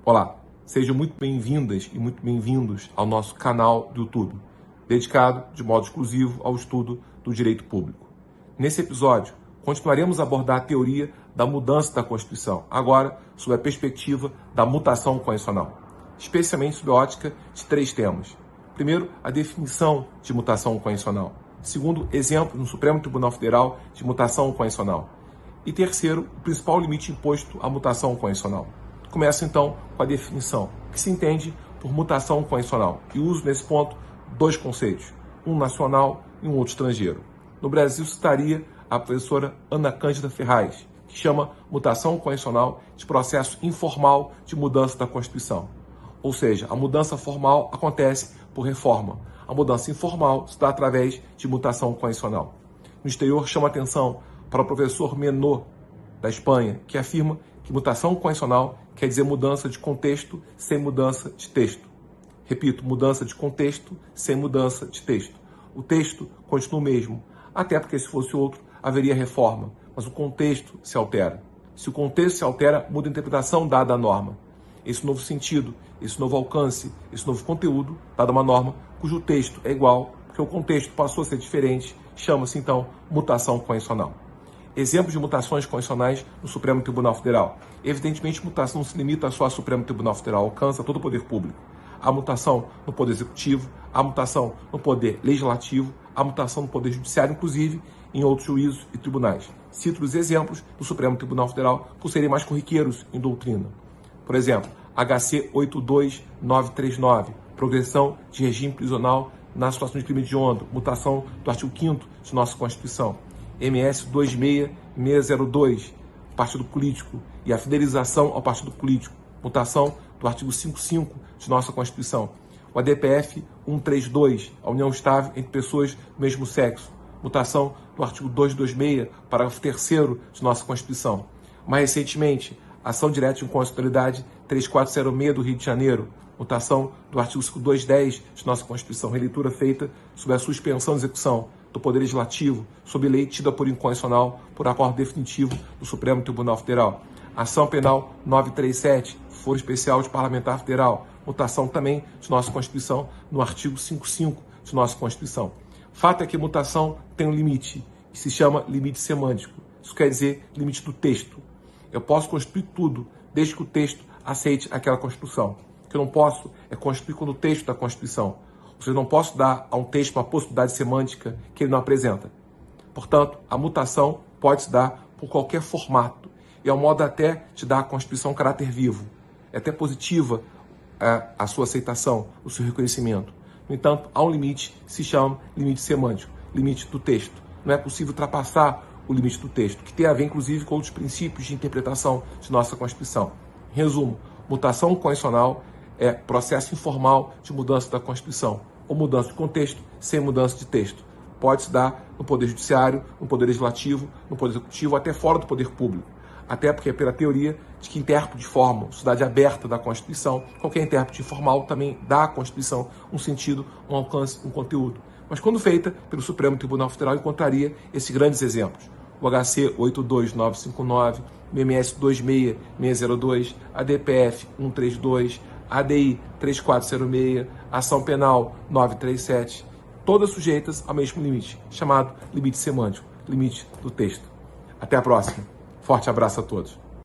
Olá, sejam muito bem-vindas e muito bem-vindos ao nosso canal do YouTube, dedicado de modo exclusivo ao estudo do direito público. Nesse episódio, continuaremos a abordar a teoria da mudança da Constituição, agora sob a perspectiva da mutação constitucional, especialmente sob a ótica de três temas. Primeiro, a definição de mutação constitucional. Segundo, exemplos no Supremo Tribunal Federal de mutação constitucional. E terceiro, o principal limite imposto à mutação constitucional. Começa então com a definição, que se entende por mutação constitucional, e uso nesse ponto dois conceitos, um nacional e um outro estrangeiro. No Brasil citaria a professora Ana Cândida Ferraz, que chama mutação constitucional de processo informal de mudança da Constituição. Ou seja, a mudança formal acontece por reforma. A mudança informal se dá através de mutação constitucional. No exterior chama atenção para o professor Menot, da Espanha, que afirma que mutação constitucional quer dizer mudança de contexto sem mudança de texto. Repito, mudança de contexto sem mudança de texto. O texto continua o mesmo, até porque se fosse outro, haveria reforma, mas o contexto se altera. Se o contexto se altera, muda a interpretação dada à norma. Esse novo sentido, esse novo alcance, esse novo conteúdo, dado a uma norma cujo texto é igual, porque o contexto passou a ser diferente, chama-se então mutação constitucional. Exemplos de mutações constitucionais no Supremo Tribunal Federal. Evidentemente, mutação não se limita só ao Supremo Tribunal Federal, alcança todo o poder público. Há mutação no Poder Executivo, há mutação no Poder Legislativo, há mutação no Poder Judiciário, inclusive em outros juízos e tribunais. Cito os exemplos do Supremo Tribunal Federal por serem mais corriqueiros em doutrina. Por exemplo, HC 82939, progressão de regime prisional na situação de crime hediondo, mutação do artigo 5º de nossa Constituição. MS 26602, partido político, e a fidelização ao partido político, mutação do artigo 55 de nossa Constituição. O ADPF 132, a união estável entre pessoas do mesmo sexo, mutação do artigo 226, parágrafo 3º de nossa Constituição. Mais recentemente, ação direta de inconstitucionalidade 3406 do Rio de Janeiro, mutação do artigo 5210 de nossa Constituição, releitura feita sobre a suspensão de execução do Poder Legislativo, sob lei tida por inconstitucional por acordo definitivo do Supremo Tribunal Federal. Ação Penal 937, Foro Especial de Parlamentar Federal, mutação também de nossa Constituição no artigo 55 de nossa Constituição. Fato é que mutação tem um limite, que se chama limite semântico. Isso quer dizer limite do texto. Eu posso constituir tudo, desde que o texto aceite aquela Constituição. O que eu não posso é constituir quando o texto da Constituição. Ou seja, eu não posso dar a um texto uma possibilidade semântica que ele não apresenta. Portanto, a mutação pode se dar por qualquer formato. E é um modo até de dar à Constituição um caráter vivo. É até positiva a sua aceitação, o seu reconhecimento. No entanto, há um limite, se chama limite semântico, limite do texto. Não é possível ultrapassar o limite do texto, que tem a ver, inclusive, com outros princípios de interpretação de nossa Constituição. Em resumo, mutação constitucional é processo informal de mudança da Constituição, ou mudança de contexto sem mudança de texto. Pode se dar no Poder Judiciário, no Poder Legislativo, no Poder Executivo, até fora do Poder Público. Até porque é pela teoria de que intérprete forma, sociedade aberta da Constituição, qualquer intérprete informal também dá à Constituição um sentido, um alcance, um conteúdo. Mas quando feita pelo Supremo Tribunal Federal, encontraria esses grandes exemplos. O HC 82959, o MS 26602, ADPF 132, ADI 3406, Ação Penal 937, todas sujeitas ao mesmo limite, chamado limite semântico, limite do texto. Até a próxima. Forte abraço a todos.